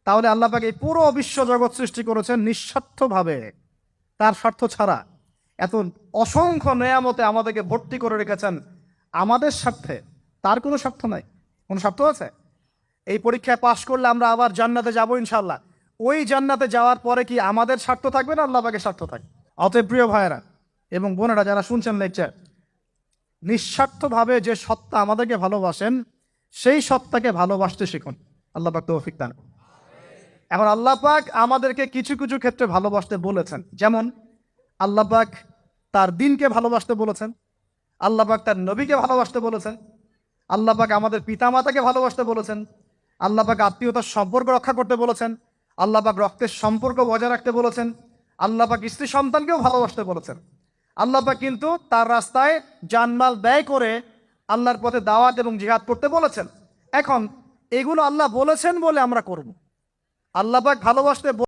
তাহলে আল্লাহ পাক এই পুরো বিশ্ব জগৎ সৃষ্টি করেছেন নিঃস্বার্থভাবে, তার স্বার্থ ছাড়া। এত অসংখ্য নেয়ামতে আমাদেরকে ভর্তি করে রেখেছেন আমাদের স্বার্থে, তার কোনো স্বার্থ নাই। কোনো স্বার্থ আছে? এই পরীক্ষায় পাশ করলে আমরা আবার জান্নাতে যাবো ইনশাল্লাহ। ওই জান্নাতে যাওয়ার পরে কি আমাদের স্বার্থ থাকবে না আল্লাহ পাকের স্বার্থ থাকবে? অতএব প্রিয় ভাইয়েরা এবং বোনেরা যারা শুনছেন লেকচার, নিঃস্বার্থভাবে যে সত্তা আমাদেরকে ভালোবাসেন সেই সত্তাকে ভালোবাসতে শিখুন। আল্লাহ পাক তৌফিক দান। এখন আল্লাহ পাক আমাদেরকে কিছু কিছু ক্ষেত্রে ভালোবাসতে বলেছেন, যেমন আল্লাহ পাক তার দিনকে ভালোবাসতে বলেছেন, আল্লাহ পাক তার নবীকে ভালোবাসতে বলেছেন, আল্লাহ পাক আমাদের পিতামাতাকে ভালোবাসতে বলেছেন, আল্লাহ পাক আত্মীয়তার সম্পর্ক রক্ষা করতে বলেছেন, আল্লাহ পাক রক্তের সম্পর্ক বজায় রাখতে বলেছেন, আল্লাহ পাক স্ত্রী সন্তানকেও ভালোবাসতে বলেছেন। আল্লাহ পাক কিন্তু তার রাস্তায় জানমাল ব্যয় করে আল্লাহর পথে দাওয়াত এবং জিহাদ করতে বলেছেন। এখন এগুলো আল্লাহ বলেছেন বলে আমরা করব। আল্লাহ পাক ভালোবাসতে